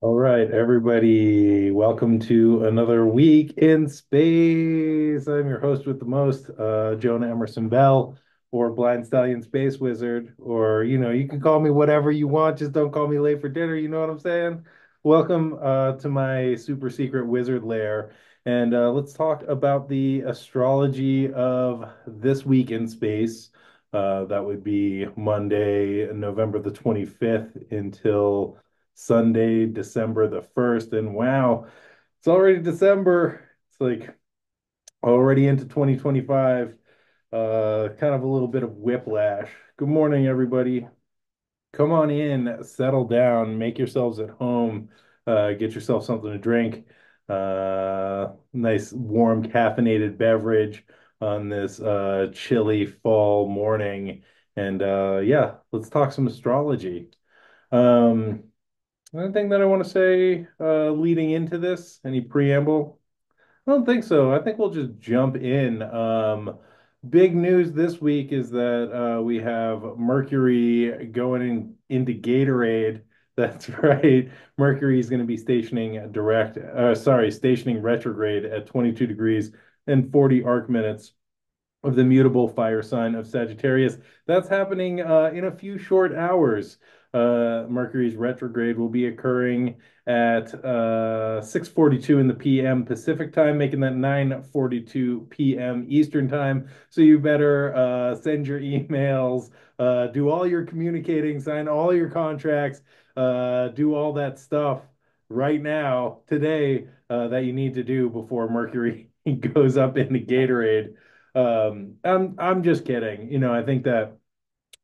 All right, everybody, welcome to another week in space. I'm your host with the most, Jonah Emerson Bell, or Blind Stallion Space Wizard, or you can call me whatever you want, just don't call me late for dinner, you know what I'm saying? Welcome to my super secret wizard lair, and let's talk about the astrology of this week in space. That would be Monday, November the 25th until Sunday, December the 1st. And wow, it's already December. It's like already into 2025. Kind of a little bit of whiplash. Good morning, everybody. Come on in, settle down, make yourselves at home, get yourself something to drink. Nice warm caffeinated beverage on this chilly fall morning. And yeah, let's talk some astrology. Um, Anything that I want to say leading into this? Any preamble? I don't think so. I think we'll just jump in. Big news this week is that we have Mercury into Gatorade. That's right. Mercury is going to be stationing retrograde at 22 degrees and 40 arc minutes of the mutable fire sign of Sagittarius. That's happening in a few short hours. Mercury's retrograde will be occurring at 6:42 in the PM Pacific time, making that 9:42 PM Eastern time. So you better send your emails, do all your communicating, sign all your contracts, do all that stuff right now, today, that you need to do before Mercury goes up into Gatorade. I'm just kidding. I think that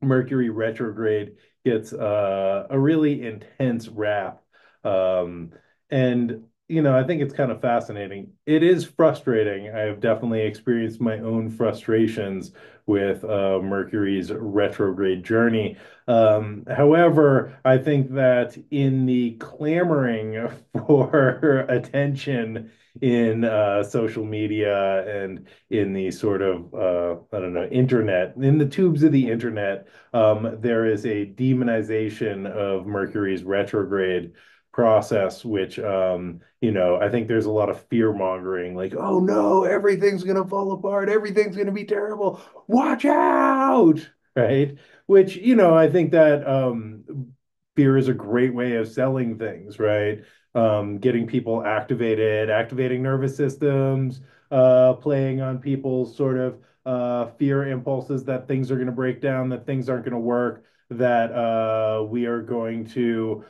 Mercury retrograde gets a really intense rap. Um, and I think it's kind of fascinating. It is frustrating. I have definitely experienced my own frustrations with Mercury's retrograde journey. However, I think that in the clamoring for attention in social media and in the sort of I don't know, internet, in the tubes of the internet, there is a demonization of Mercury's retrograde process, which I think there's a lot of fear mongering, like, oh no, everything's gonna fall apart, everything's gonna be terrible, watch out, right? Which, I think that fear is a great way of selling things, right? Getting people activated, activating nervous systems, playing on people's sort of fear impulses that things are going to break down, that things aren't going to work, that we are going to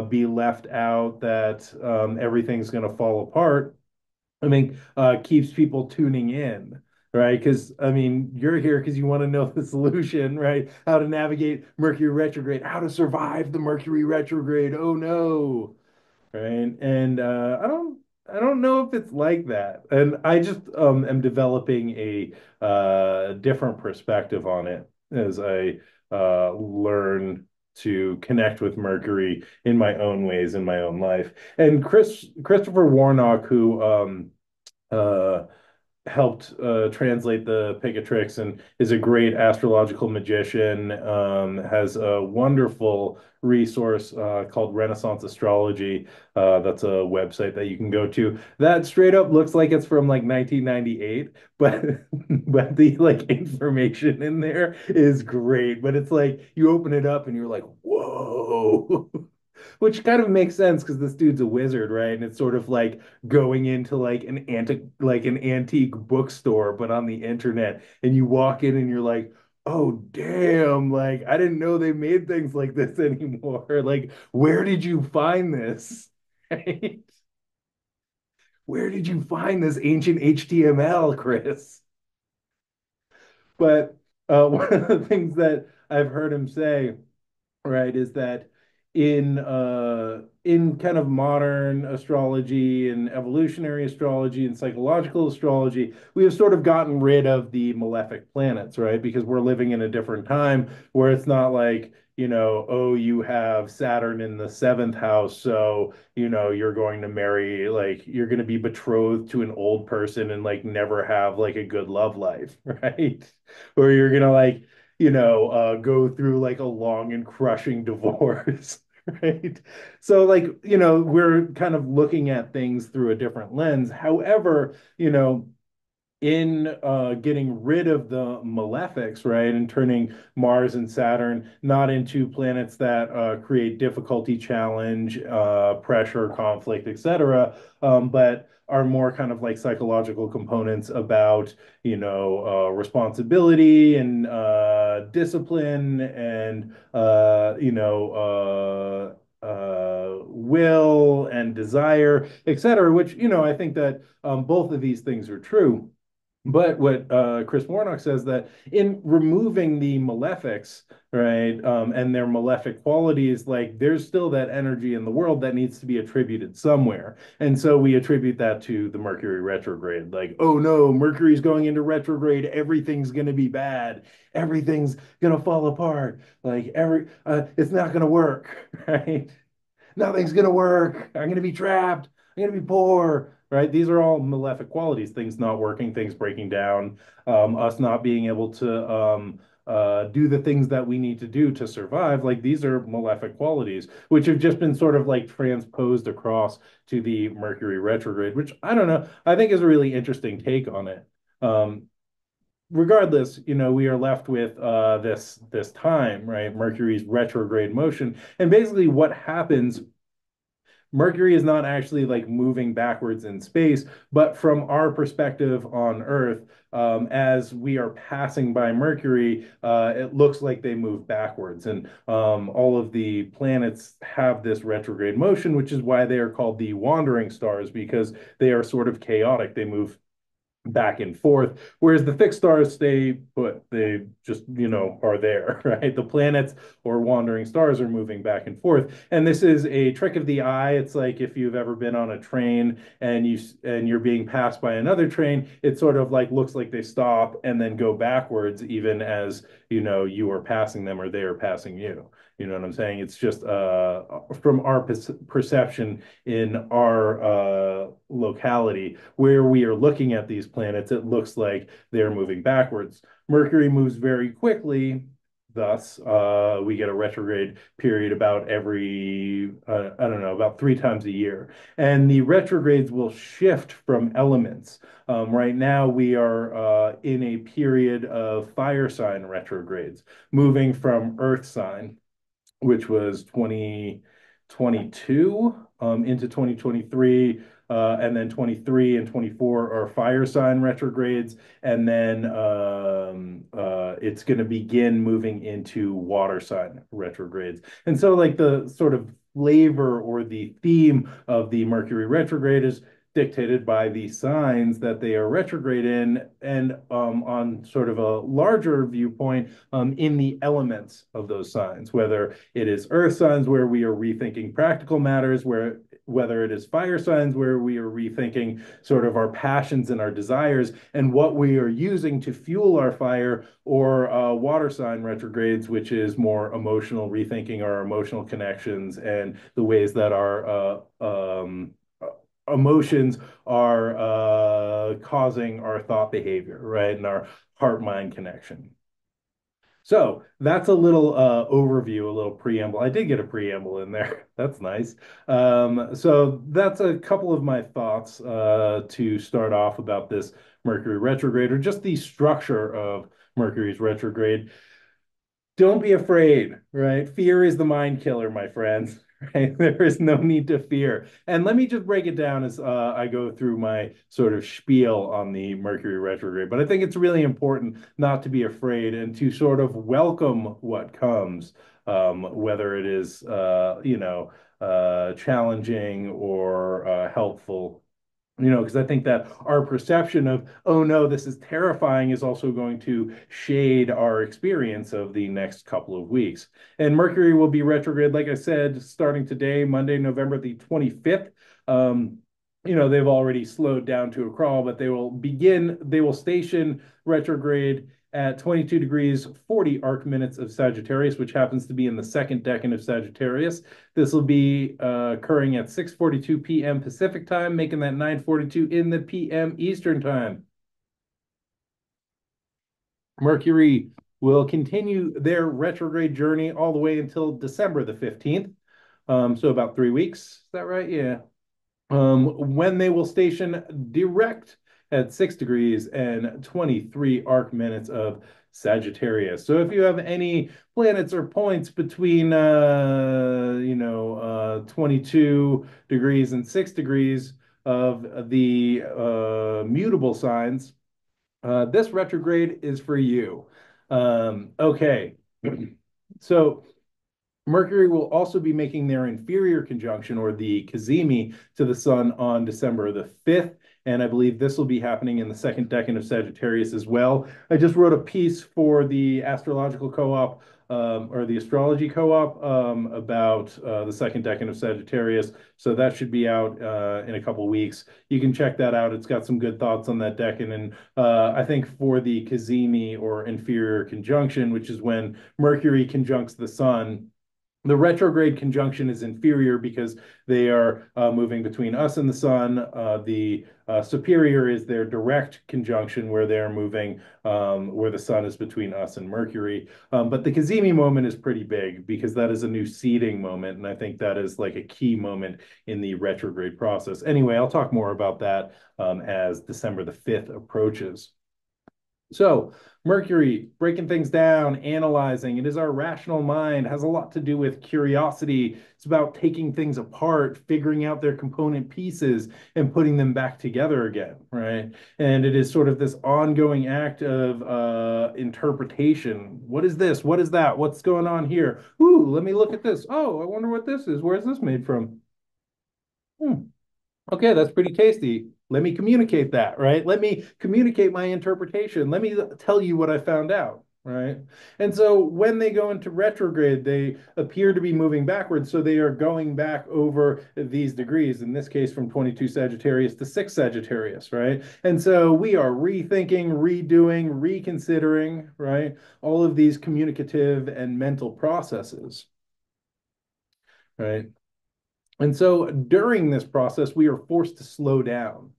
be left out, that everything's going to fall apart. I mean, keeps people tuning in, right? Because I mean, you're here because you want to know the solution, right? How to navigate Mercury retrograde, how to survive the Mercury retrograde. Oh no, right? And I don't know if it's like that. And I just am developing a different perspective on it as I learn to connect with Mercury in my own ways in my own life. And Christopher Warnock, who uh helped translate the Picatrix and is a great astrological magician. Has a wonderful resource called Renaissance Astrology. That's a website that you can go to. That straight up looks like it's from like 1998, but but the like information in there is great. But it's like you open it up and you're like, whoa. Which kind of makes sense because this dude's a wizard, right? And it's sort of like going into like an antique bookstore, but on the internet. And you walk in and you're like, oh damn, like I didn't know they made things like this anymore. Like, where did you find this? Right? Where did you find this ancient HTML, Chris? But one of the things that I've heard him say, right, is that in kind of modern astrology and evolutionary astrology and psychological astrology, we have sort of gotten rid of the malefic planets, right? Because we're living in a different time where it's not like, oh, you have Saturn in the seventh house, so you're going to marry, like you're going to be betrothed to an old person and like never have like a good love life, right? Or you're gonna like go through like a long and crushing divorce, right? So, like, we're kind of looking at things through a different lens. However, in getting rid of the malefics, right, and turning Mars and Saturn not into planets that create difficulty, challenge, pressure, conflict, etc., but are more kind of like psychological components about, responsibility and discipline and, will and desire, etc., which, I think that both of these things are true. But what Chris Warnock says that in removing the malefics, right, and their malefic qualities, like there's still that energy in the world that needs to be attributed somewhere. And so we attribute that to the Mercury retrograde. Like, oh no, Mercury's going into retrograde, everything's going to be bad, everything's going to fall apart, like it's not going to work, right? Nothing's going to work. I'm going to be trapped. I'm going to be poor, right? These are all malefic qualities, things not working, things breaking down, us not being able to do the things that we need to do to survive. Like these are malefic qualities, which have just been sort of like transposed across to the Mercury retrograde, which I don't know, I think is a really interesting take on it. Um, Regardless, we are left with this time, right? Mercury's retrograde motion. And basically what happens, Mercury is not actually like moving backwards in space, but from our perspective on Earth, as we are passing by Mercury, it looks like they move backwards. And all of the planets have this retrograde motion, which is why they are called the wandering stars, because they are sort of chaotic. They move back and forth, whereas the fixed stars stay put. They just, are there, right? The planets or wandering stars are moving back and forth. And this is a trick of the eye. It's like if you've ever been on a train and you're being passed by another train, it sort of like looks like they stop and then go backwards, even as, you are passing them or they are passing you. You know what I'm saying? It's just from our perception in our locality where we are looking at these planets, it looks like they're moving backwards. Mercury moves very quickly. Thus, we get a retrograde period about every, I don't know, about 3 times a year. And the retrogrades will shift from elements. Right now, we are in a period of fire sign retrogrades, moving from earth sign, which was 2022 into 2023. And then 23 and 24 are fire sign retrogrades. And then it's going to begin moving into water sign retrogrades. And so, like, the sort of flavor or the theme of the Mercury retrograde is dictated by the signs that they are retrograde in, and on sort of a larger viewpoint, in the elements of those signs, whether it is earth signs where we are rethinking practical matters, whether it is fire signs where we are rethinking sort of our passions and our desires and what we are using to fuel our fire, or water sign retrogrades, which is more emotional, rethinking our emotional connections and the ways that our emotions are causing our thought behavior, right? And our heart mind connection. So that's a little overview, a little preamble. I did get a preamble in there. That's nice. So that's a couple of my thoughts to start off about this Mercury retrograde, or just the structure of Mercury's retrograde. Don't be afraid, right? Fear is the mind killer, my friends. Right? There is no need to fear. And let me just break it down as I go through my sort of spiel on the Mercury retrograde. But I think it's really important not to be afraid and to sort of welcome what comes, whether it is, challenging or helpful. Because I think that our perception of, oh no, this is terrifying, is also going to shade our experience of the next couple of weeks. And Mercury will be retrograde, like I said, starting today, Monday, November the 25th. They've already slowed down to a crawl, but they will station retrograde at 22 degrees, 40 arc minutes of Sagittarius, which happens to be in the second decan of Sagittarius. This will be occurring at 6:42 p.m. Pacific time, making that 9:42 in the p.m. Eastern time. Mercury will continue their retrograde journey all the way until December the 15th. So about 3 weeks. Is that right? Yeah. When they will station direct at 6 degrees and 23 arc minutes of Sagittarius. So if you have any planets or points between 22 degrees and 6 degrees of the mutable signs, this retrograde is for you. Okay. So Mercury will also be making their inferior conjunction, or the cazimi, to the Sun on December the 5th. And I believe this will be happening in the second decan of Sagittarius as well. I just wrote a piece for the Astrological Co-op, or the Astrology Co-op, about the second decan of Sagittarius. So that should be out in a couple weeks. You can check that out. It's got some good thoughts on that decan. And I think for the cazimi, or inferior conjunction, which is when Mercury conjuncts the Sun, the retrograde conjunction is inferior because they are moving between us and the Sun. The superior is their direct conjunction, where they're moving where the Sun is between us and Mercury. But the cazimi moment is pretty big because that is a new seeding moment, and I think that is like a key moment in the retrograde process. Anyway, I'll talk more about that as December the 5th approaches. So, Mercury, breaking things down, analyzing. It is our rational mind, has a lot to do with curiosity. It's about taking things apart, figuring out their component pieces, and putting them back together again, right? And it is sort of this ongoing act of interpretation. What is this? What is that? What's going on here? Ooh, let me look at this. Oh, I wonder what this is. Where's this made from? Hmm. Okay, that's pretty tasty. Let me communicate that, right? Let me communicate my interpretation. Let me tell you what I found out, right? And so when they go into retrograde, they appear to be moving backwards. So they are going back over these degrees, in this case, from 22 Sagittarius to 6 Sagittarius, right? And so we are rethinking, redoing, reconsidering, right? All of these communicative and mental processes, right? And so during this process, we are forced to slow down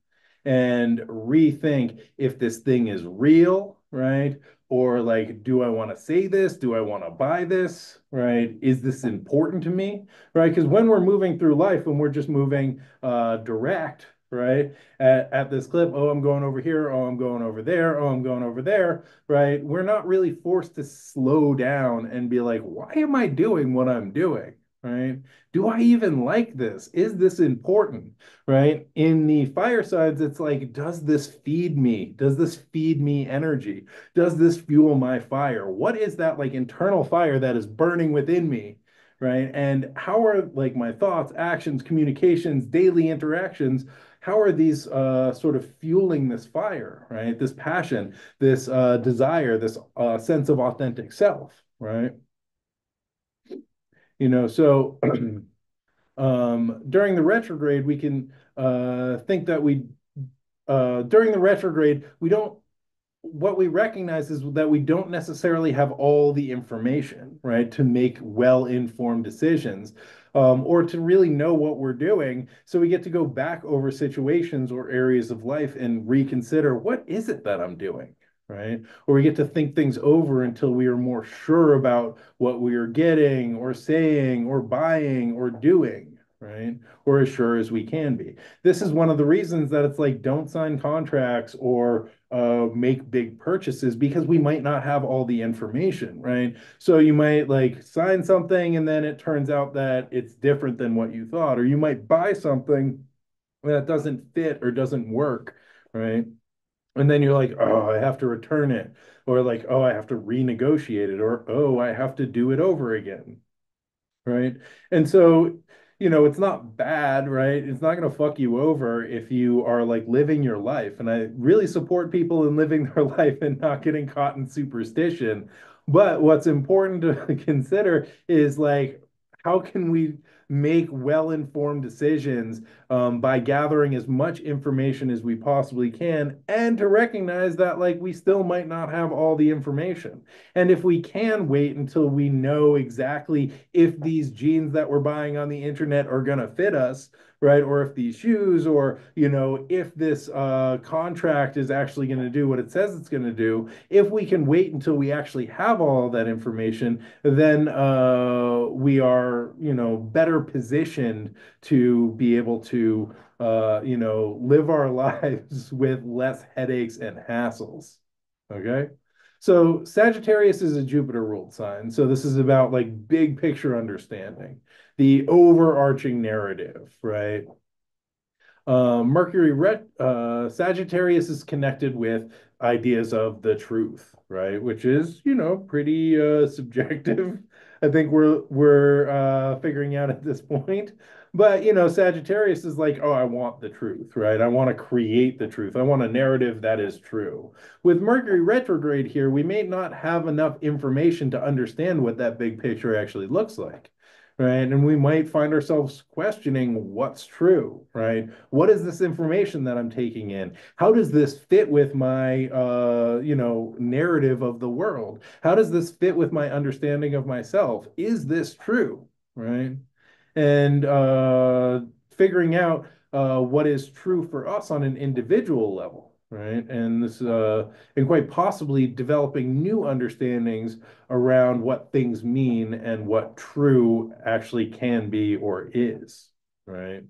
and rethink if this thing is real, right? Or like, do I want to say this? Do I want to buy this? Right? Is this important to me? Right? Because when we're moving through life and we're just moving direct, right? At this clip, oh, I'm going over here, oh, I'm going over there, oh, I'm going over there, right? We're not really forced to slow down and be like, why am I doing what I'm doing? Right? Do I even like this? Is this important? Right? In the firesides, it's like, does this feed me? Does this feed me energy? Does this fuel my fire? What is that like internal fire that is burning within me? Right? And how are like my thoughts, actions, communications, daily interactions? How are these sort of fueling this fire, right? This passion, this desire, this sense of authentic self, right? So during the retrograde, we can think that during the retrograde, we don't, what we recognize is that we don't necessarily have all the information, right, to make well-informed decisions, or to really know what we're doing. So we get to go back over situations or areas of life and reconsider, what is it that I'm doing? Right? Or we get to think things over until we are more sure about what we are getting or saying or buying or doing, right? Or as sure as we can be. This is one of the reasons that it's like, don't sign contracts or make big purchases, because we might not have all the information, right? So you might like sign something and then it turns out that it's different than what you thought, or you might buy something that doesn't fit or doesn't work, right? And then you're like, oh, I have to return it, or like, oh, I have to renegotiate it, or oh, I have to do it over again, right? And so, it's not bad, right? It's not going to fuck you over if you are like living your life. And I really support people in living their life and not getting caught in superstition. But what's important to consider is like, how can we make well-informed decisions by gathering as much information as we possibly can, and to recognize that like we still might not have all the information. And if we can wait until we know exactly if these jeans that we're buying on the internet are going to fit us, right? Or if these shoes, or, if this contract is actually going to do what it says it's going to do, if we can wait until we actually have all that information, then we are are, better positioned to be able to, live our lives with less headaches and hassles. Okay. So Sagittarius is a Jupiter ruled sign. So this is about like big picture understanding, the overarching narrative, right? Sagittarius is connected with ideas of the truth, right? Which is, pretty subjective. I think we're figuring out at this point. But, Sagittarius is like, oh, I want the truth, right? I want to create the truth. I want a narrative that is true. With Mercury retrograde here, we may not have enough information to understand what that big picture actually looks like. Right. And we might find ourselves questioning what's true, right? What is this information that I'm taking in? How does this fit with my, narrative of the world? How does this fit with my understanding of myself? Is this true, right? And figuring out what is true for us on an individual level, right? And quite possibly developing new understandings around what things mean and what true actually can be or is, right?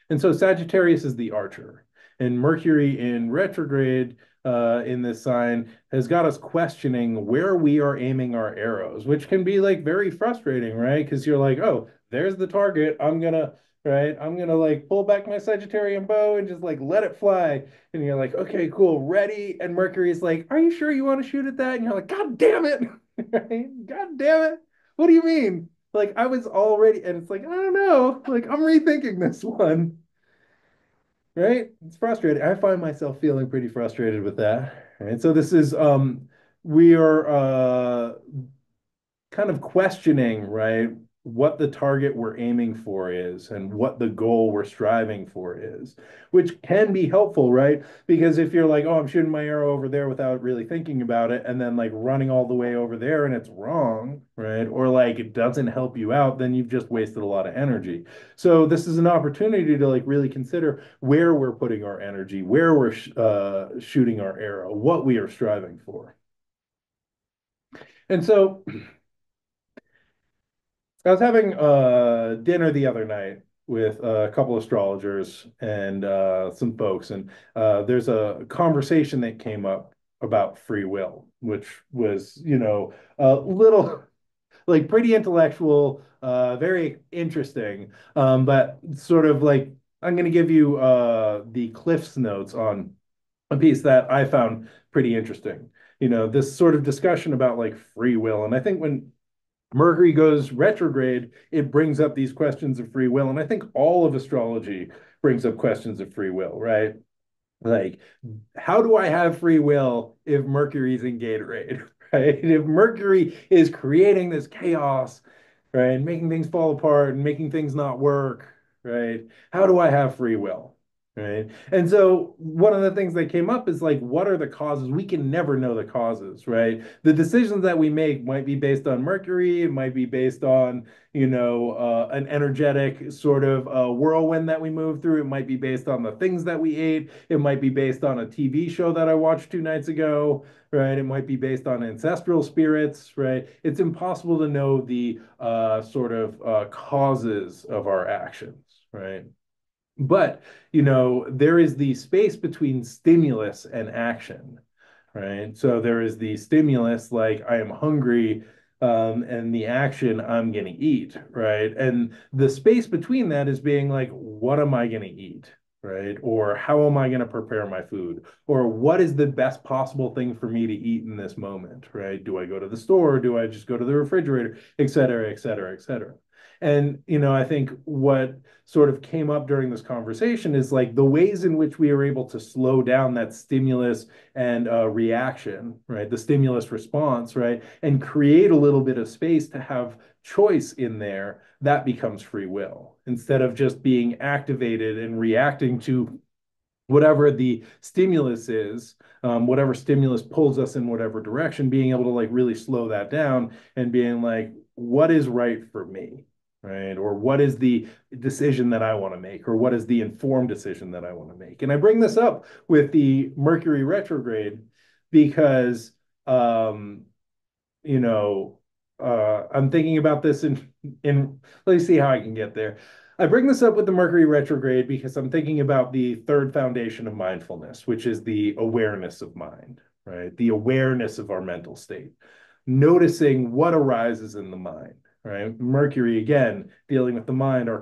And so Sagittarius is the archer, and Mercury in retrograde in this sign has got us questioning where we are aiming our arrows, which can be like very frustrating, right? Because you're like, oh, there's the target. I'm gonna like pull back my Sagittarian bow and just like let it fly. And you're like, okay, cool, ready. And Mercury's like, are you sure you want to shoot at that? And you're like, God damn it, right? God damn it. What do you mean? Like I was already, and it's like, I don't know, like I'm rethinking this one, right? It's frustrating. I find myself feeling pretty frustrated with that. Right. So this is we are kind of questioning, right, what the target we're aiming for is and what the goal we're striving for is, which can be helpful, right? Because if you're like, oh, I'm shooting my arrow over there without really thinking about it, and then like running all the way over there and it's wrong, right? Or like it doesn't help you out, then you've just wasted a lot of energy. So this is an opportunity to like really consider where we're putting our energy, where we're shooting our arrow, what we are striving for. And so I was having dinner the other night with a couple astrologers and some folks, and there's a conversation that came up about free will, which was, a little like pretty intellectual, very interesting, but sort of like I'm going to give you the Cliff's notes on a piece that I found pretty interesting. This sort of discussion about like free will, and I think when Mercury goes retrograde, it brings up these questions of free will. And I think all of astrology brings up questions of free will, right? Like, how do I have free will if Mercury's in Gatorade, right? If Mercury is creating this chaos, right, making things fall apart and making things not work, right? How do I have free will? Right. And so one of the things that came up is like, what are the causes? We can never know the causes, right? The decisions that we make might be based on Mercury, it might be based on, an energetic sort of whirlwind that we move through. It might be based on the things that we ate. It might be based on a TV show that I watched 2 nights ago, right? It might be based on ancestral spirits, right? It's impossible to know the sort of causes of our actions, right? But, there is the space between stimulus and action, right? So there is the stimulus, like I am hungry, and the action, I'm going to eat, right? And the space between that is being like, what am I going to eat, right? Or how am I going to prepare my food? Or what is the best possible thing for me to eat in this moment, right? Do I go to the store? Do I just go to the refrigerator, et cetera, et cetera, et cetera? And, I think what sort of came up during this conversation is like the ways in which we are able to slow down that stimulus and reaction, right? The stimulus response, right? And create a little bit of space to have choice in there, that becomes free will instead of just being activated and reacting to whatever the stimulus is, whatever stimulus pulls us in whatever direction, being able to like really slow that down and being like, what is right for me? Right? Or what is the decision that I want to make? Or what is the informed decision that I want to make? And I bring this up with the Mercury retrograde because, you know, I'm thinking about this in in let me see how I can get there. I bring this up with the Mercury retrograde because I'm thinking about the third foundation of mindfulness, which is the awareness of mind, right? The awareness of our mental state, noticing what arises in the mind, right? Mercury, again, dealing with the mind, our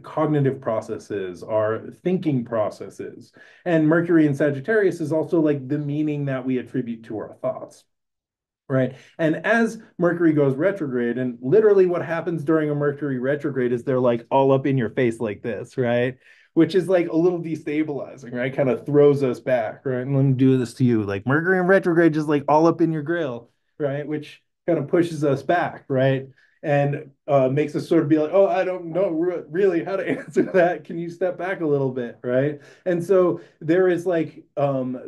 cognitive processes, our thinking processes. And Mercury in Sagittarius is also like the meaning that we attribute to our thoughts. Right. And as Mercury goes retrograde, and literally what happens during a Mercury retrograde is they're like all up in your face like this, right? Which is like a little destabilizing, right? Kind of throws us back, right? And let me do this to you. Like Mercury in retrograde, just like all up in your grill, right? Which kind of pushes us back, right? And makes us sort of be like, oh, I don't know really how to answer that. Can you step back a little bit, right? And so there is like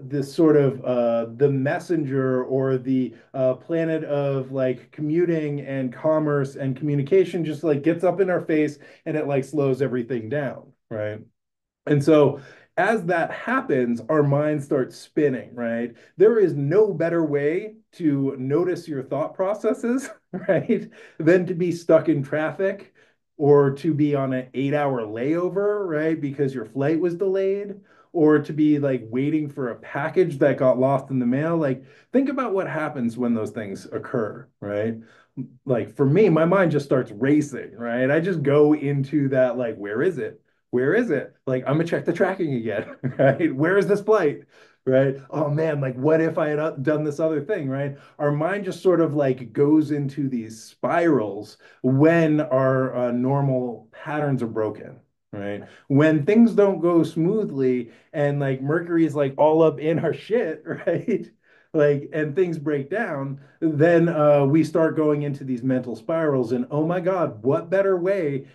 this sort of the messenger or the planet of like commuting and commerce and communication just like gets up in our face and it like slows everything down, right? And so as that happens, our mind starts spinning, right? There is no better way to notice your thought processes, right, than to be stuck in traffic or to be on an 8 hour layover, right, because your flight was delayed, or to be like waiting for a package that got lost in the mail. Like, think about what happens when those things occur, right? Like, for me, my mind just starts racing, right? I just go into that, like, where is it? Where is it? Like, I'm gonna check the tracking again, right? Where is this flight? Right? Oh man, like what if I had done this other thing, right? Our mind just sort of like goes into these spirals when our normal patterns are broken, right? When things don't go smoothly and like Mercury is like all up in our shit, right? Like, and things break down, then we start going into these mental spirals. And oh my God, what better way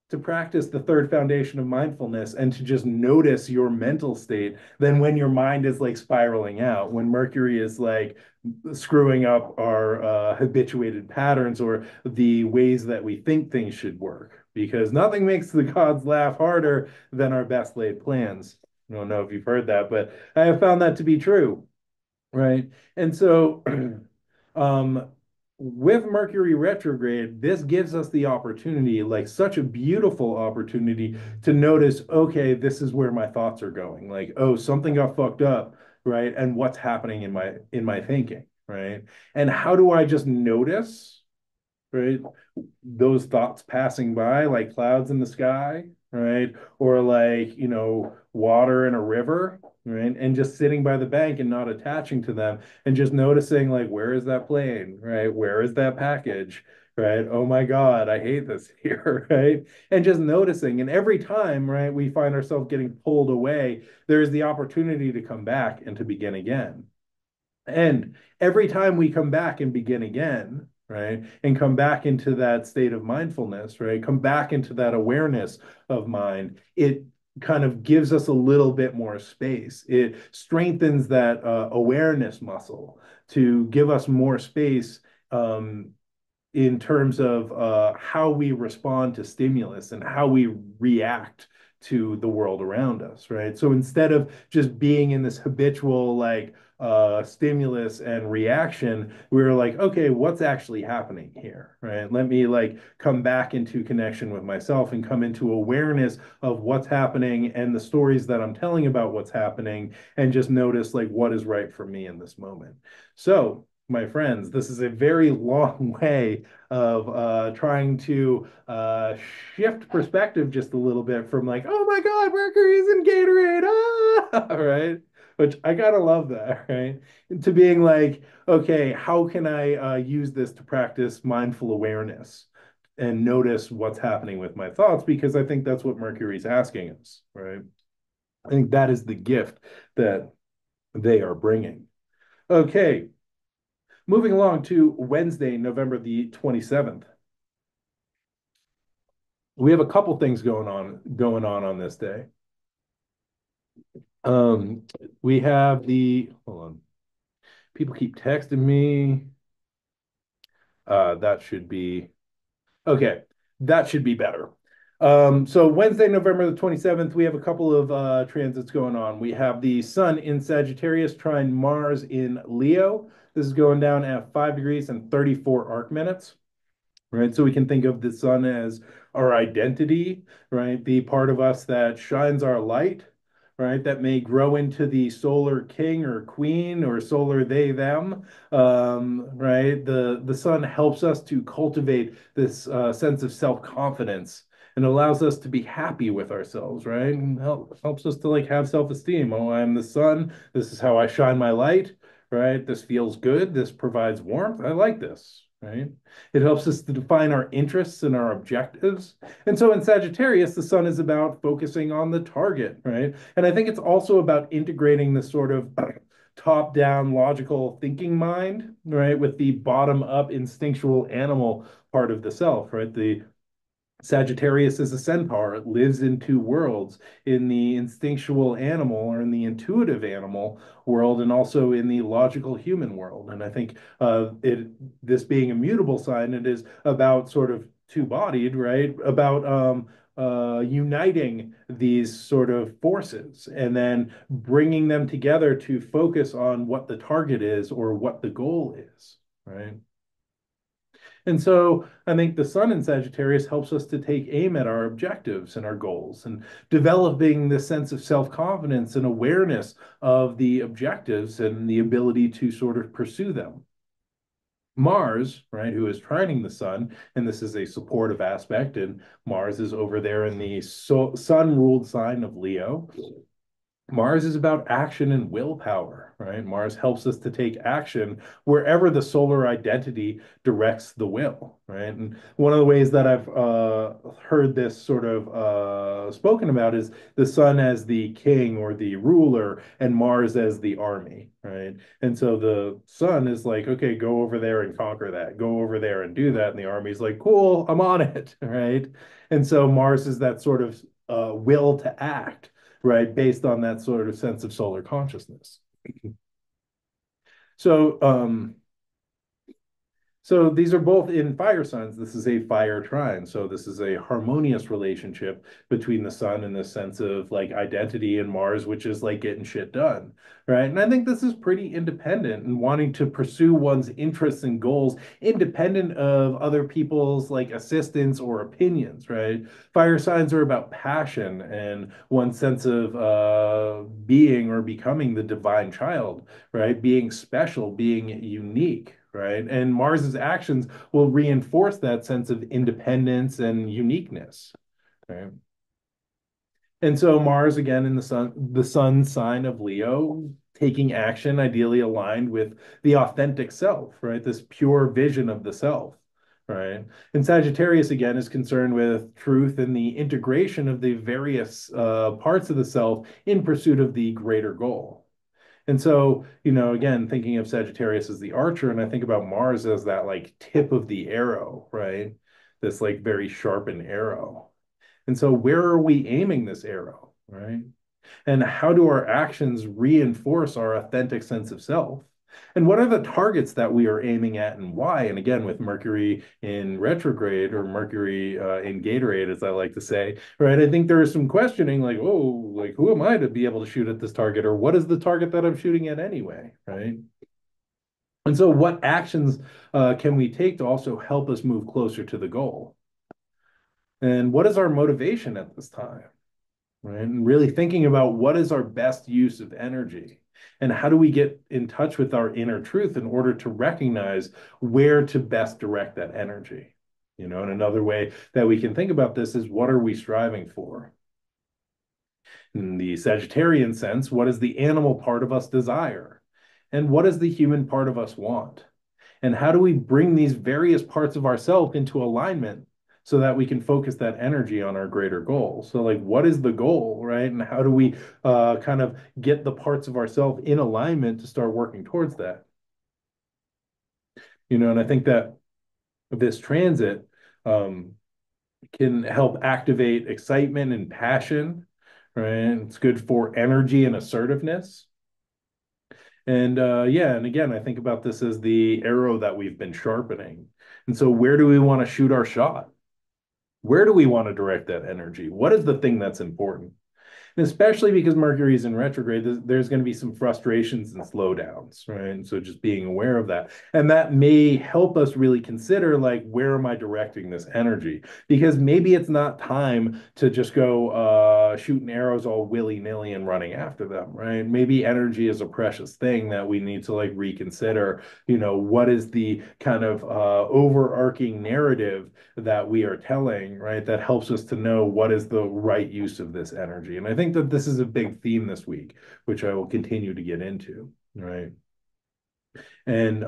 to practice the third foundation of mindfulness and to just notice your mental state than when your mind is like spiraling out, when Mercury is like screwing up our habituated patterns or the ways that we think things should work. Because nothing makes the gods laugh harder than our best laid plans. I don't know if you've heard that, but I have found that to be true. Right. And so, um, with Mercury retrograde, this gives us the opportunity, like such a beautiful opportunity to notice, okay, this is where my thoughts are going. Like, oh, something got fucked up, right? And what's happening in my thinking, right? And how do I just notice, right? Those thoughts passing by like clouds in the sky, right? Or like, water in a river, right? And just sitting by the bank and not attaching to them and just noticing like, where is that plane, right? Where is that package? Right. Oh my God, I hate this here. Right. And just noticing. And every time, right, we find ourselves getting pulled away, there's the opportunity to come back and to begin again. And every time we come back and begin again, right, and come back into that state of mindfulness, right, come back into that awareness of mind, it kind of gives us a little bit more space. It strengthens that awareness muscle to give us more space um, in terms of how we respond to stimulus and how we react to the world around us, right? So instead of just being in this habitual like stimulus and reaction, we were like, okay, what's actually happening here, right? Let me like come back into connection with myself and come into awareness of what's happening and the stories that I'm telling about what's happening, and just notice like what is right for me in this moment. So, my friends, this is a very long way of trying to shift perspective just a little bit from like, oh my God, Mercury's in Gatorade, ah, right? Which I gotta love that, right? To being like, okay, how can I use this to practice mindful awareness and notice what's happening with my thoughts? Because I think that's what Mercury's asking us, right? I think that is the gift that they are bringing. Okay, moving along to Wednesday, November the 27th. We have a couple things going on this day. Um, we have the hold on. People keep texting me. That should be okay. That should be better. So Wednesday, November the 27th, we have a couple of transits going on. We have the Sun in Sagittarius trine Mars in Leo. This is going down at 5 degrees and 34 arc minutes. right? So we can think of the sun as our identity, right? The part of us that shines our light, right? That may grow into the solar king or queen or solar they, them, right? The sun helps us to cultivate this sense of self-confidence and allows us to be happy with ourselves, right? And helps us to like have self-esteem. Oh, I'm the sun. This is how I shine my light, right? This feels good. This provides warmth. I like this, right? It helps us to define our interests and our objectives. And so in Sagittarius, the sun is about focusing on the target, right? And I think it's also about integrating the sort of top-down logical thinking mind, right, with the bottom-up instinctual animal part of the self, right? The Sagittarius is a centaur. It lives in two worlds, in the instinctual animal or in the intuitive animal world, and also in the logical human world. And I think this being a mutable sign, it is about sort of two-bodied, right? About uniting these sort of forces and then bringing them together to focus on what the target is or what the goal is, right? And so I think the sun in Sagittarius helps us to take aim at our objectives and our goals and developing the sense of self-confidence and awareness of the objectives and the ability to sort of pursue them. Mars, right, who is trining the sun, and this is a supportive aspect, and Mars is over there in the sun-ruled sign of Leo. Mars is about action and willpower, right? Mars helps us to take action wherever the solar identity directs the will, right? And one of the ways that I've heard this sort of spoken about is the sun as the king or the ruler and Mars as the army, right? And so the sun is like, okay, go over there and conquer that, go over there and do that. And the army's like, cool, I'm on it, right? And so Mars is that sort of will to act, right? Based on that sort of sense of solar consciousness. So, so these are both in fire signs. This is a fire trine. So this is a harmonious relationship between the sun and the sense of like identity and Mars, which is like getting shit done, right? And I think this is pretty independent and wanting to pursue one's interests and goals independent of other people's like assistance or opinions, right? Fire signs are about passion and one sense of being or becoming the divine child, right? Being special, being unique, right? And Mars's actions will reinforce that sense of independence and uniqueness, right? And so Mars again in the sun sign of Leo, taking action ideally aligned with the authentic self, right? This pure vision of the self, right? And Sagittarius again is concerned with truth and the integration of the various parts of the self in pursuit of the greater goal. And so, again, thinking of Sagittarius as the archer, and I think about Mars as that like tip of the arrow, right? This like very sharpened arrow. And so, where are we aiming this arrow, right? And how do our actions reinforce our authentic sense of self? And what are the targets that we are aiming at and why? And again, with Mercury in retrograde or Mercury in Gatorade, as I like to say, right? I think there is some questioning like, oh, like who am I to be able to shoot at this target? Or what is the target that I'm shooting at anyway, right? And so, what actions can we take to also help us move closer to the goal? And what is our motivation at this time? Right? And really thinking about what is our best use of energy and how do we get in touch with our inner truth in order to recognize where to best direct that energy. And another way that we can think about this is what are we striving for? In the Sagittarian sense, what does the animal part of us desire? And what does the human part of us want? And how do we bring these various parts of ourself into alignment so that we can focus that energy on our greater goal? So, like, what is the goal, right? And how do we kind of get the parts of ourself in alignment to start working towards that? And I think that this transit can help activate excitement and passion, right? It's good for energy and assertiveness. And yeah, and again, I think about this as the arrow that we've been sharpening. And so, where do we want to shoot our shot? Where do we want to direct that energy? What is the thing that's important? And especially because Mercury is in retrograde, there's going to be some frustrations and slowdowns, right? And so just being aware of that. And that may help us really consider, like, where am I directing this energy? Because maybe it's not time to just go shooting arrows all willy-nilly and running after them, right? Maybe energy is a precious thing that we need to like reconsider, what is the kind of overarching narrative that we are telling, right? That helps us to know what is the right use of this energy. And I think that this is a big theme this week, which I will continue to get into, right? And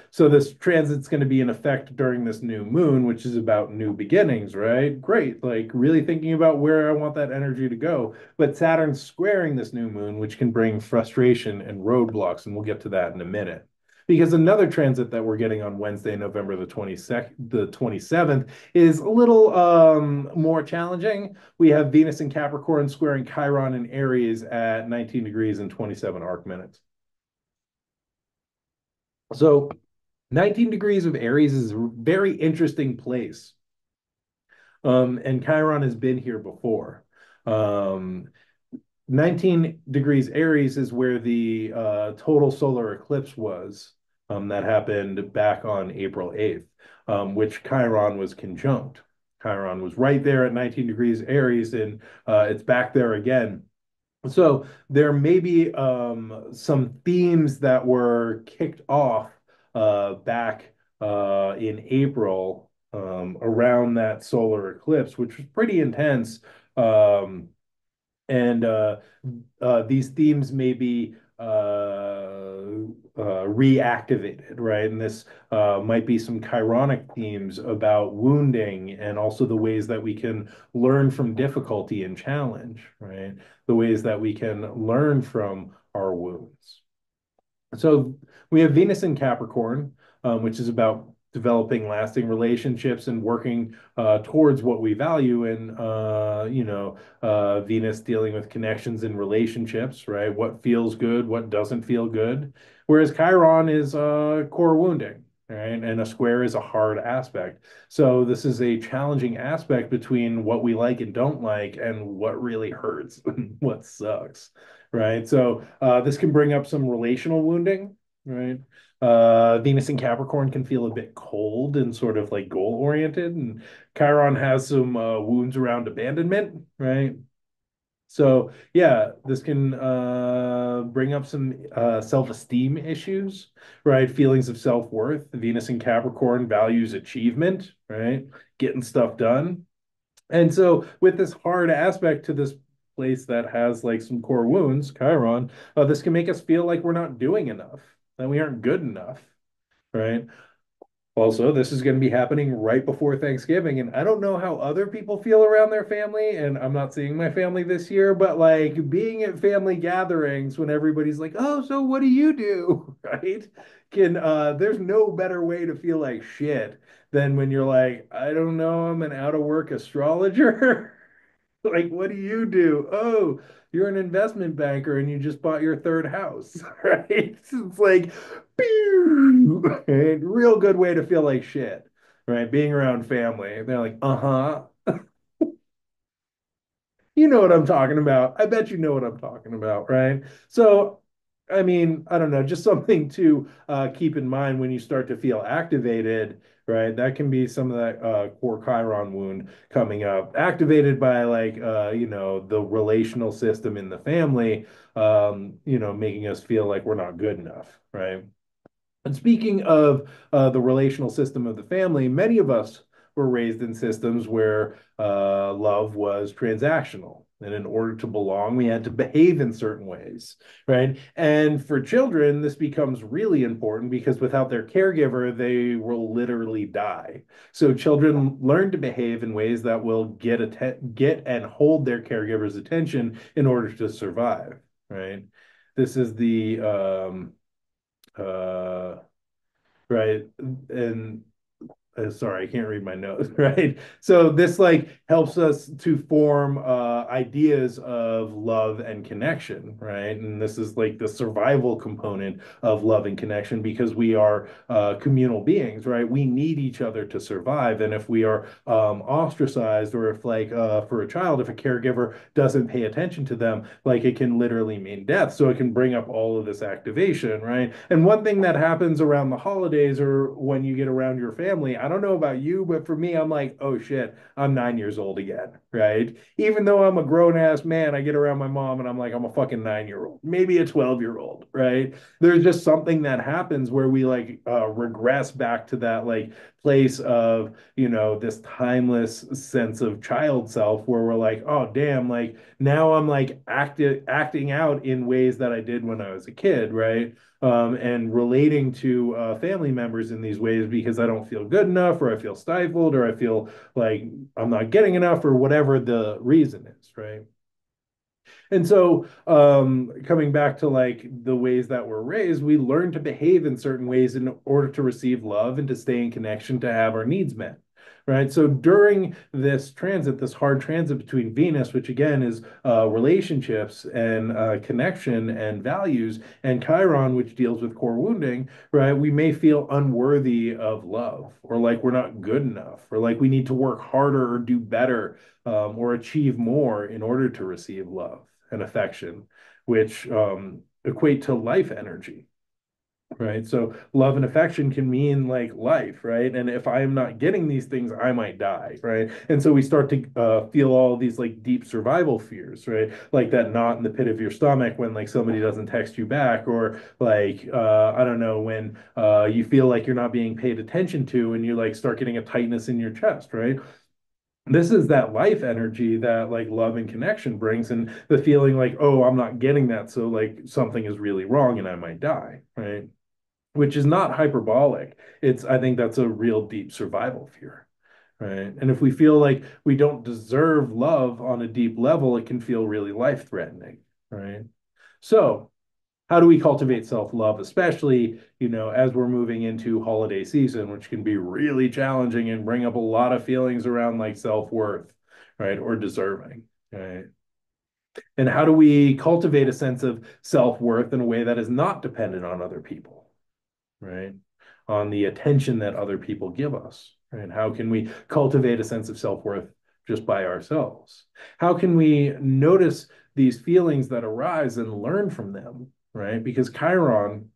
so this transit's going to be in effect during this new moon, which is about new beginnings, right? Great. Like really thinking about where I want that energy to go. But Saturn's squaring this new moon, which can bring frustration and roadblocks. And we'll get to that in a minute. Because another transit that we're getting on Wednesday, November the 22nd, the 27th, is a little more challenging. We have Venus in Capricorn squaring Chiron in Aries at 19 degrees and 27 arc minutes. So 19 degrees of Aries is a very interesting place. And Chiron has been here before. Um, 19 degrees Aries is where the total solar eclipse was that happened back on April 8th, which Chiron was conjunct. Chiron was right there at 19 degrees Aries, and it's back there again. So there may be some themes that were kicked off back in April around that solar eclipse, which was pretty intense. Um, and these themes may be reactivated, right? And this might be some chironic themes about wounding and also the ways that we can learn from difficulty and challenge, right? The ways that we can learn from our wounds. So we have Venus in Capricorn, which is about developing lasting relationships and working towards what we value. And Venus dealing with connections and relationships, right? What feels good, what doesn't feel good. Whereas Chiron is core wounding, right? And a square is a hard aspect. So this is a challenging aspect between what we like and don't like, and what really hurts, what sucks, right? So this can bring up some relational wounding, right? Venus in Capricorn can feel a bit cold and sort of like goal oriented, and Chiron has some wounds around abandonment, right? So yeah, this can bring up some self-esteem issues, right? Feelings of self-worth. Venus in Capricorn values achievement, right? Getting stuff done. And so, with this hard aspect to this place that has like some core wounds, Chiron, this can make us feel like we're not doing enough, that we aren't good enough, right? Also, this is going to be happening right before Thanksgiving, and I don't know how other people feel around their family, and I'm not seeing my family this year, but like being at family gatherings when everybody's like, "Oh, so what do you do?" Right? There's no better way to feel like shit than when you're like, "I don't know, I'm an out of work astrologer." Like, what do you do? Oh, you're an investment banker and you just bought your third house, right? It's like, pew, right? Real good way to feel like shit, right? Being around family. They're like, uh-huh. You know what I'm talking about. I bet you know what I'm talking about, right? So, I mean, I don't know, just something to keep in mind when you start to feel activated, right? That can be some of that core Chiron wound coming up, activated by like, the relational system in the family, making us feel like we're not good enough, right? And speaking of the relational system of the family, many of us were raised in systems where love was transactional. And in order to belong, we had to behave in certain ways, right? And for children, this becomes really important because without their caregiver, they will literally die. So children learn to behave in ways that will get and hold their caregiver's attention in order to survive, right? This is the uh, right? And sorry, I can't read my notes, right? So this like helps us to form ideas of love and connection, right? And this is like the survival component of love and connection because we are communal beings, right? We need each other to survive. And if we are ostracized, or if like for a child, if a caregiver doesn't pay attention to them, like it can literally mean death. So it can bring up all of this activation, right? And one thing that happens around the holidays or when you get around your family, I don't know about you, but for me, I'm like, oh shit, I'm 9 years old again, right? Even though I'm a grown ass man, I get around my mom and I'm like, I'm a fucking 9 year old, maybe a 12-year old, right? There's just something that happens where we like regress back to that like place of, this timeless sense of child self where we're like, oh damn, like now I'm like acting out in ways that I did when I was a kid, right? And relating to family members in these ways because I don't feel good enough, or I feel stifled, or I feel like I'm not getting enough, or whatever the reason is, right? And so, coming back to like the ways that we're raised, we learn to behave in certain ways in order to receive love and to stay in connection to have our needs met. Right. So during this transit, this hard transit between Venus, which again is relationships and connection and values, and Chiron, which deals with core wounding, right, we may feel unworthy of love, or like we're not good enough, or like we need to work harder or do better, or achieve more in order to receive love and affection, which equate to life energy, right? So love and affection can mean like life, right? And if I am not getting these things, I might die, right? And so we start to feel all these like deep survival fears, right? Like that knot in the pit of your stomach when like somebody doesn't text you back, or like I don't know, when you feel like you're not being paid attention to, and you like start getting a tightness in your chest, right? This is that life energy that like love and connection brings, and the feeling like, oh, I'm not getting that, so like something is really wrong and I might die, right? Which is not hyperbolic. It's, I think that's a real deep survival fear, right? And if we feel like we don't deserve love on a deep level, it can feel really life threatening, right? So how do we cultivate self-love, especially, as we're moving into holiday season, which can be really challenging and bring up a lot of feelings around like self-worth, right? Or deserving, right? And how do we cultivate a sense of self-worth in a way that is not dependent on other people, right? On the attention that other people give us, right? How can we cultivate a sense of self-worth just by ourselves? How can we notice these feelings that arise and learn from them, right? Because Chiron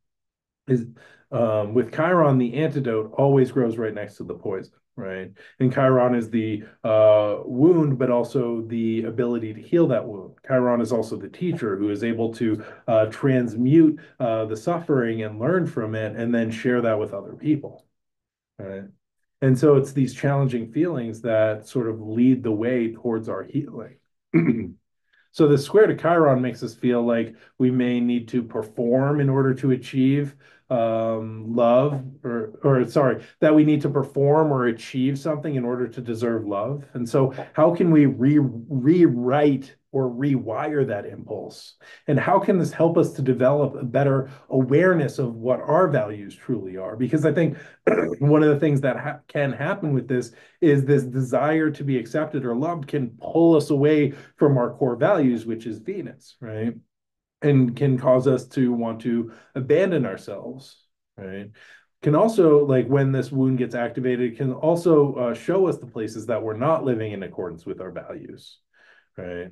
is with Chiron, the antidote always grows right next to the poison, right? And Chiron is the wound, but also the ability to heal that wound. Chiron is also the teacher who is able to transmute the suffering and learn from it, and then share that with other people, right? And so it's these challenging feelings that sort of lead the way towards our healing. So the square to Chiron makes us feel like we may need to perform in order to achieve love, or sorry, that we need to perform or achieve something in order to deserve love. And so how can we rewrite or rewire that impulse? And how can this help us to develop a better awareness of what our values truly are? Because I think one of the things that can happen with this is this desire to be accepted or loved can pull us away from our core values, which is Venus, right? And can cause us to want to abandon ourselves, right? Can also, like when this wound gets activated, can also show us the places that we're not living in accordance with our values, right?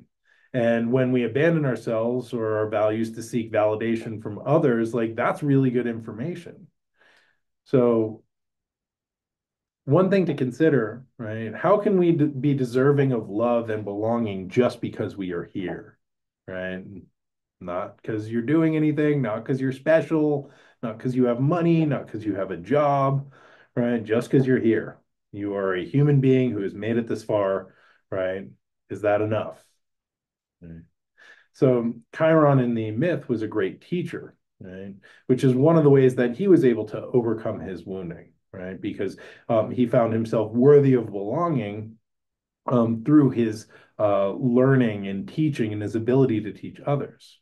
And when we abandon ourselves or our values to seek validation from others, like that's really good information. So one thing to consider, right? How can we be deserving of love and belonging just because we are here, right? Not because you're doing anything, not because you're special, not because you have money, not because you have a job, right? Just because you're here. You are a human being who has made it this far, right? Is that enough? Right. So Chiron in the myth was a great teacher, right? Which is one of the ways that he was able to overcome his wounding, right? Because he found himself worthy of belonging through his learning and teaching and his ability to teach others.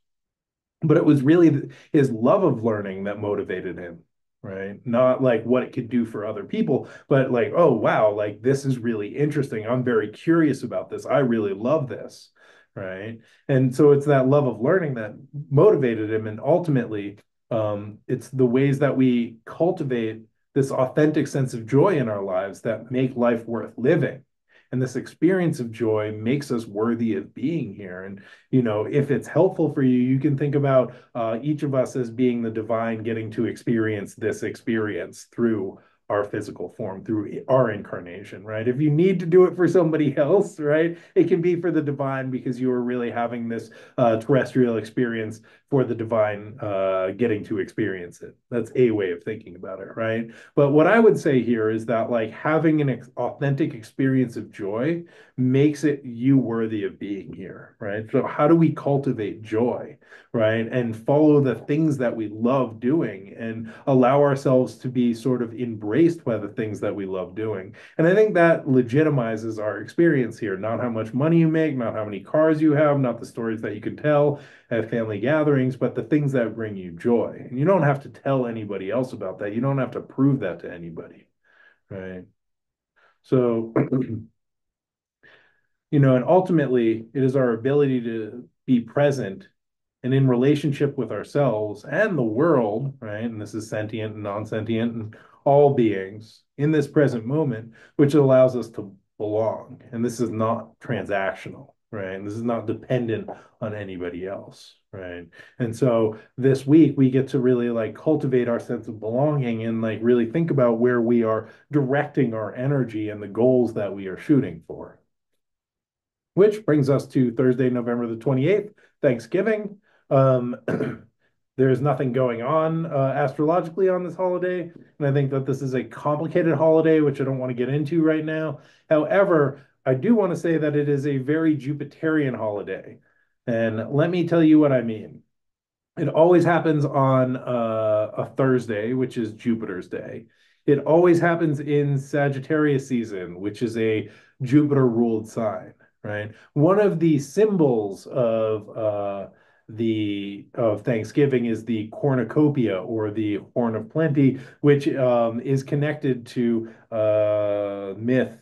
But it was really his love of learning that motivated him, right? Not like what it could do for other people, but like, oh, wow, like this is really interesting. I'm very curious about this. I really love this, right? And so it's that love of learning that motivated him. And ultimately, it's the ways that we cultivate this authentic sense of joy in our lives that make life worth living. And this experience of joy makes us worthy of being here. And if it's helpful for you, you can think about each of us as being the divine getting to experience this experience through our physical form, through our incarnation, right? If you need to do it for somebody else, right, it can be for the divine because you are really having this terrestrial experience for the divine getting to experience it. That's a way of thinking about it, right? But what I would say here is that like having an authentic experience of joy makes it you worthy of being here, right? So how do we cultivate joy, right? And follow the things that we love doing and allow ourselves to be sort of embraced by the things that we love doing. And I think that legitimizes our experience here, not how much money you make, not how many cars you have, not the stories that you can tell at family gatherings, but the things that bring you joy. And you don't have to tell anybody else about that. You don't have to prove that to anybody, right? So and ultimately, it is our ability to be present and in relationship with ourselves and the world, right? And this is sentient and non-sentient and all beings in this present moment, which allows us to belong. And this is not transactional, right? And this is not dependent on anybody else, right? And so this week we get to really like cultivate our sense of belonging and like really think about where we are directing our energy and the goals that we are shooting for. Which brings us to Thursday, November the 28th, Thanksgiving. Um, there's nothing going on astrologically on this holiday, and I think that this is a complicated holiday, which I don't want to get into right now. However, I do want to say that it is a very Jupiterian holiday, and let me tell you what I mean. It always happens on a Thursday, which is Jupiter's day. It always happens in Sagittarius season, which is a Jupiter ruled sign, right? One of the symbols of Thanksgiving is the cornucopia or the horn of plenty, which is connected to myth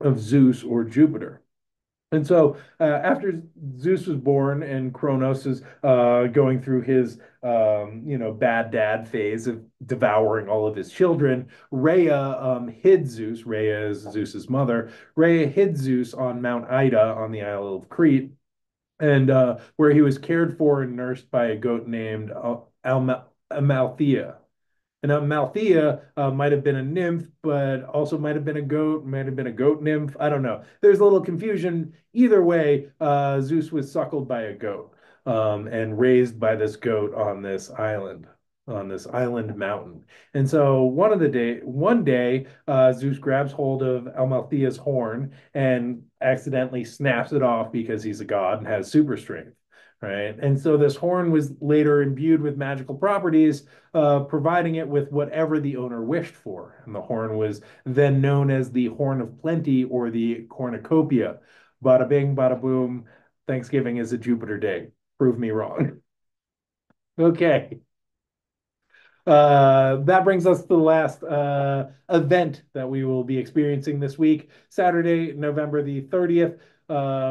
of Zeus or Jupiter. And so after Zeus was born and Kronos is going through his bad dad phase of devouring all of his children, Rhea hid Zeus. Rhea is Zeus's mother. Rhea hid Zeus on Mount Ida on the Isle of Crete, and where he was cared for and nursed by a goat named Amalthea. And Malthea might have been a nymph, but also might have been a goat, might have been a goat nymph. I don't know. There's a little confusion. Either way, Zeus was suckled by a goat and raised by this goat on this island mountain. And so one day, Zeus grabs hold of Amalthea's horn and accidentally snaps it off because he's a god and has super strength. Right. And so this horn was later imbued with magical properties providing it with whatever the owner wished for. And the horn was then known as the Horn of Plenty or the cornucopia. Bada bing, bada boom. Thanksgiving is a Jupiter day. Prove me wrong. Okay. That brings us to the last event that we will be experiencing this week. Saturday, November the 30th,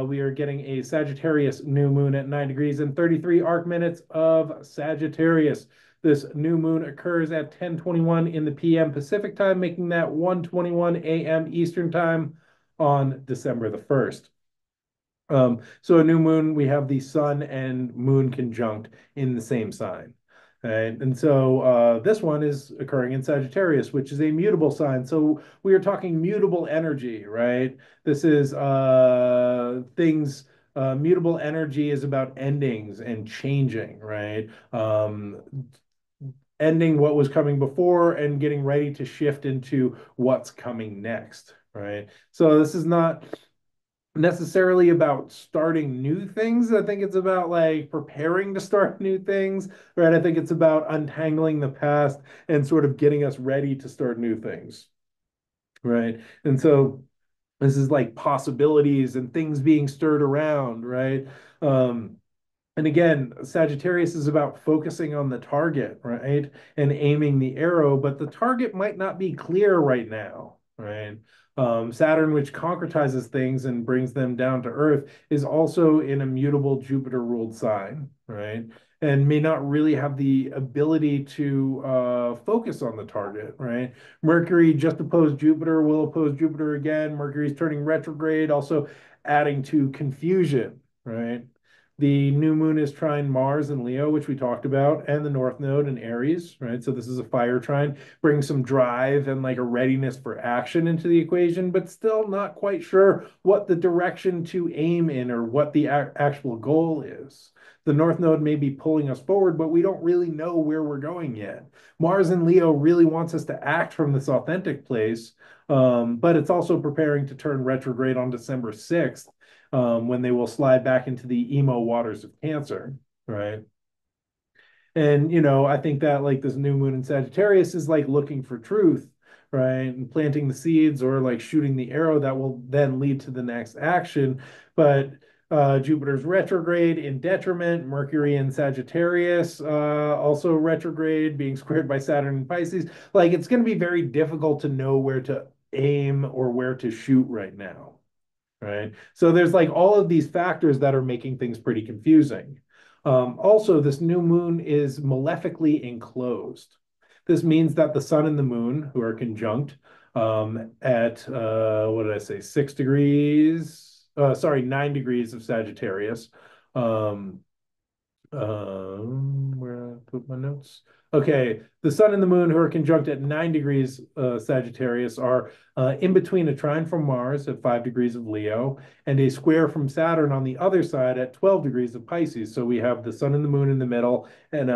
we are getting a Sagittarius new moon at 9 degrees and 33 arc minutes of Sagittarius. This new moon occurs at 10:21 in the PM Pacific time, making that 1:21 a.m. Eastern time on December the 1st. So a new moon, we have the sun and moon conjunct in the same sign. Right? And so this one is occurring in Sagittarius, which is a mutable sign. So we are talking mutable energy, right? This is mutable energy is about endings and changing, right? Ending what was coming before and getting ready to shift into what's coming next, right? So this is not necessarily about starting new things. I think it's about like preparing to start new things, right? I think it's about untangling the past and sort of getting us ready to start new things, right? And so this is like possibilities and things being stirred around, right? And again, Sagittarius is about focusing on the target, right? And aiming the arrow, but the target might not be clear right now, right? Saturn, which concretizes things and brings them down to Earth, is also in a mutable Jupiter ruled sign, right? And may not really have the ability to focus on the target, right? Mercury just opposed Jupiter, will oppose Jupiter again. Mercury's turning retrograde, also adding to confusion, right? The new moon is trine Mars and Leo, which we talked about, and the North Node in Aries, right? So this is a fire trine, brings some drive and like a readiness for action into the equation, but still not quite sure what the direction to aim in or what the actual goal is. The North Node may be pulling us forward, but we don't really know where we're going yet. Mars and Leo really wants us to act from this authentic place, but it's also preparing to turn retrograde on December 6th, when they will slide back into the emo waters of Cancer, right? And, I think that like this new moon in Sagittarius is like looking for truth, right? And planting the seeds or like shooting the arrow that will then lead to the next action. But Jupiter's retrograde in detriment, Mercury in Sagittarius, also retrograde, being squared by Saturn in Pisces. Like it's going to be very difficult to know where to aim or where to shoot right now, right? So there's like all of these factors that are making things pretty confusing. Also, this new moon is malefically enclosed. This means that the sun and the moon, who are conjunct at, what did I say, 6 degrees, sorry, 9 degrees of Sagittarius, um, where I put my notes. Okay, the sun and the moon, who are conjunct at 9 degrees Sagittarius, are in between a trine from Mars at 5 degrees of Leo and a square from Saturn on the other side at 12 degrees of Pisces. So we have the sun and the moon in the middle, and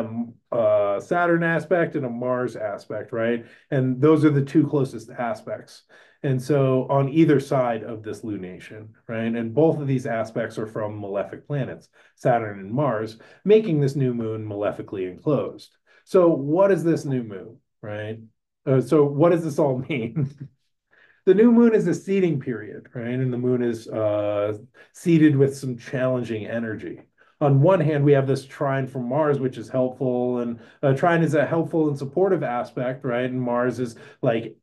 a Saturn aspect and a Mars aspect, right? And those are the two closest aspects. And so on either side of this lunation, right? And both of these aspects are from malefic planets, Saturn and Mars, making this new moon malefically enclosed. So what is this new moon, right? So what does this all mean? The new moon is a seeding period, right? And the moon is seeded with some challenging energy. On one hand, we have this trine from Mars, which is helpful, and trine is a helpful and supportive aspect, right? And Mars is like,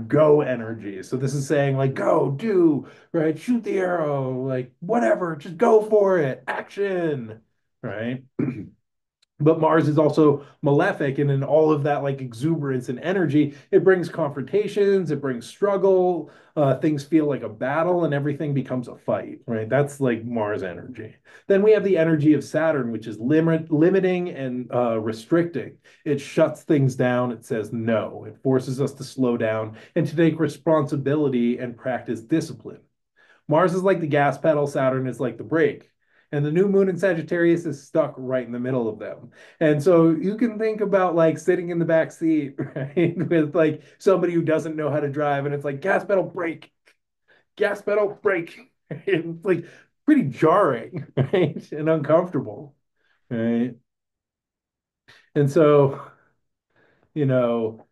go energy. So this is saying like, go, do, right? Shoot the arrow, like whatever, just go for it, action, right? But Mars is also malefic, and in all of that like exuberance and energy, it brings confrontations, it brings struggle. Things feel like a battle, and everything becomes a fight. Right? That's like Mars energy. Then we have the energy of Saturn, which is limiting and restricting. It shuts things down. It says no. It forces us to slow down and to take responsibility and practice discipline. Mars is like the gas pedal, Saturn is like the brake. And the new moon in Sagittarius is stuck right in the middle of them. And so you can think about like sitting in the back seat, right, with like somebody who doesn't know how to drive, and it's like gas pedal, brake, gas pedal, brake. It's like pretty jarring, right, and uncomfortable, right? And so, you know,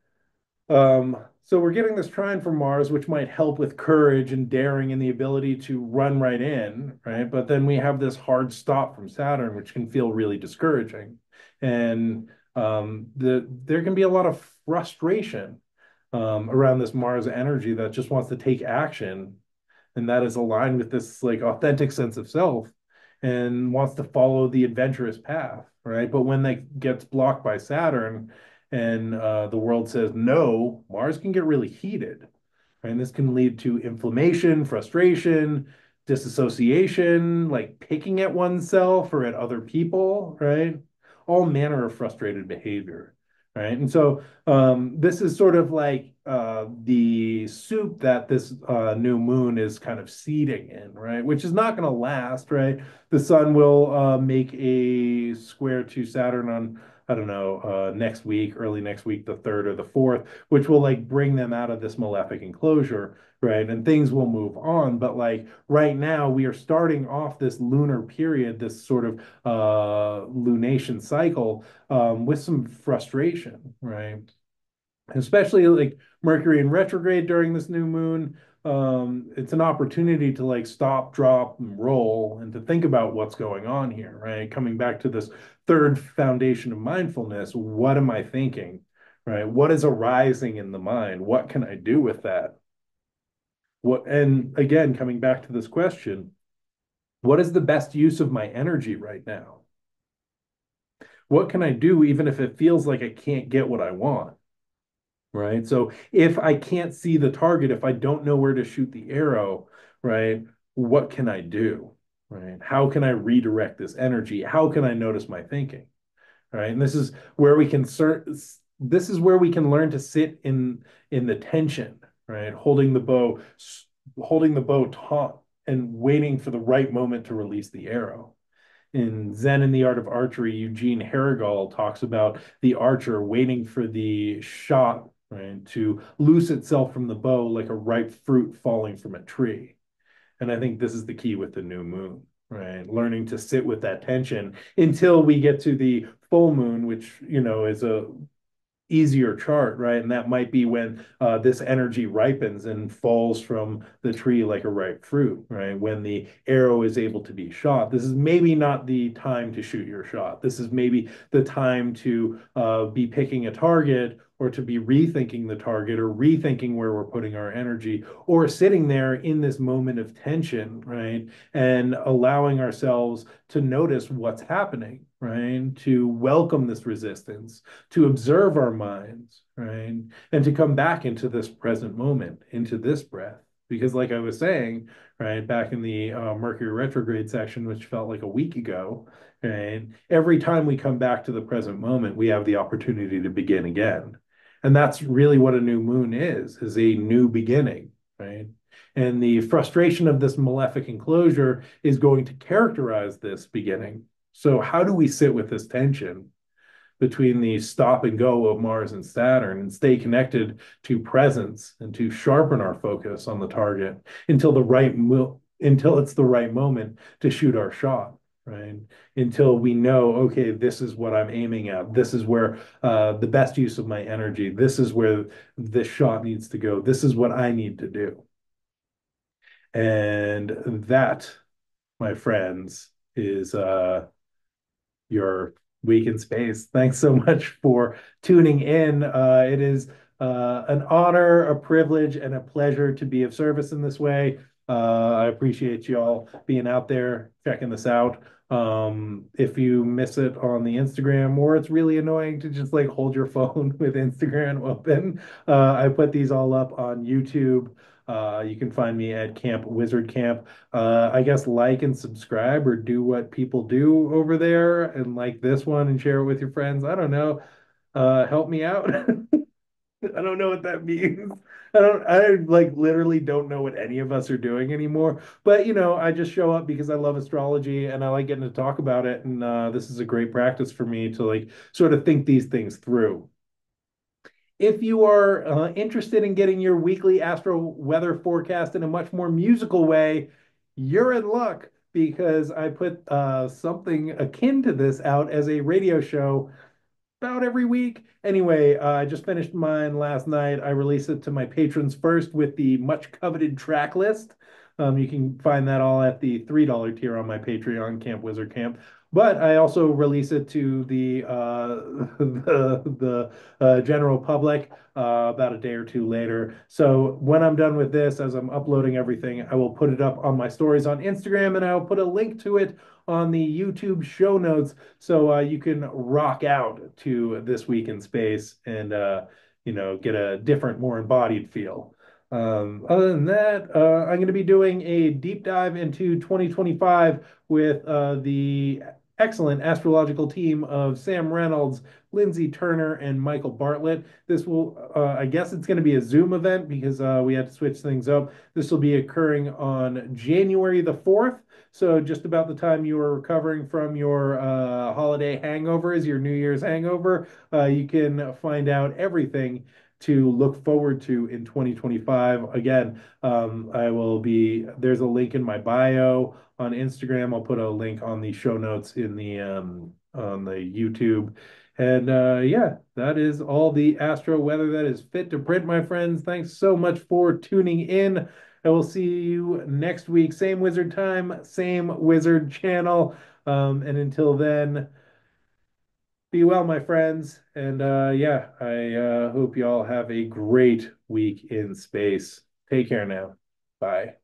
so we're getting this trine from Mars, which might help with courage and daring and the ability to run right in, right? But then we have this hard stop from Saturn, which can feel really discouraging. And there can be a lot of frustration around this Mars energy that just wants to take action, and that is aligned with this like authentic sense of self and wants to follow the adventurous path, right? But when that gets blocked by Saturn and the world says no, Mars can get really heated, right? And this can lead to inflammation, frustration, disassociation, like picking at oneself or at other people, right? All manner of frustrated behavior, right? And so this is sort of like the soup that this new moon is kind of seeding in, right? Which is not going to last, right? The sun will make a square to Saturn on, I don't know, next week, early next week, the third or the fourth, which will like bring them out of this malefic enclosure, right? And things will move on. But like right now, we are starting off this lunar period, this sort of lunation cycle with some frustration, right? Especially like Mercury in retrograde during this new moon. it's an opportunity to like stop, drop, and roll and to think about what's going on here, right? Coming back to this third foundation of mindfulness, what am I thinking, right? What is arising in the mind? What can I do with that? What, and again, coming back to this question, what is the best use of my energy right now? What can I do even if it feels like I can't get what I want? Right. So if I can't see the target, if I don't know where to shoot the arrow, right, what can I do? Right. How can I redirect this energy? How can I notice my thinking? Right. And this is where we can this is where we can learn to sit in the tension, right? Holding the bow taut and waiting for the right moment to release the arrow. In Zen and the Art of Archery, Eugene Herrigel talks about the archer waiting for the shot, right, to loose itself from the bow like a ripe fruit falling from a tree. And I think this is the key with the new moon, right? Learning to sit with that tension until we get to the full moon, which, is a easier chart, right? And that might be when this energy ripens and falls from the tree like a ripe fruit, right? When the arrow is able to be shot. This is maybe not the time to shoot your shot. This is maybe the time to be picking a target or to be rethinking the target or rethinking where we're putting our energy or sitting there in this moment of tension, right? And allowing ourselves to notice what's happening, right? To welcome this resistance, to observe our minds, right? And to come back into this present moment, into this breath. Because, like I was saying, right, back in the Mercury retrograde section, which felt like a week ago, right, every time we come back to the present moment, we have the opportunity to begin again. And that's really what a new moon is a new beginning, right? And the frustration of this malefic enclosure is going to characterize this beginning. So, how do we sit with this tension between the stop and go of Mars and Saturn and stay connected to presence and to sharpen our focus on the target until until it's the right moment to shoot our shot, right? Until we know, okay, this is what I'm aiming at. This is where the best use of my energy. This is where this shot needs to go. This is what I need to do. And that, my friends, is your week in space. Thanks so much for tuning in. It is an honor, a privilege, and a pleasure to be of service in this way. I appreciate you all being out there checking this out. If you miss it on the Instagram, or it's really annoying to just like hold your phone with Instagram open, I put these all up on YouTube. You can find me at Camp Wizard Camp. I guess like and subscribe or do what people do over there and like this one and share it with your friends. I don't know. Help me out. I don't know what that means. I like literally don't know what any of us are doing anymore. But I just show up because I love astrology and I like getting to talk about it. And this is a great practice for me to like sort of think these things through. If you are interested in getting your weekly astro weather forecast in a much more musical way, you're in luck because I put something akin to this out as a radio show about every week. Anyway, I just finished mine last night. I released it to my patrons first with the much coveted track list. You can find that all at the $3 tier on my Patreon, Camp Wizard Camp. But I also release it to the general public about a day or two later. So when I'm done with this, as I'm uploading everything, I will put it up on my stories on Instagram, and I'll put a link to it on the YouTube show notes so you can rock out to This Week in Space and get a different, more embodied feel. Other than that, I'm going to be doing a deep dive into 2025 with the excellent astrological team of Sam Reynolds, Lindsay Turner, and Michael Bartlett. This will, I guess it's going to be a Zoom event because we had to switch things up. This will be occurring on January the 4th. So just about the time you are recovering from your holiday hangovers, your New Year's hangover, you can find out everything to look forward to in 2025. Again, there's a link in my bio on Instagram. I'll put a link on the show notes in the on the YouTube. And yeah, that is all the astro weather that is fit to print, my friends. Thanks so much for tuning in. I will see you next week. Same wizard time, same wizard channel. And until then, be well, my friends. And yeah, I hope you all have a great week in space. Take care now. Bye.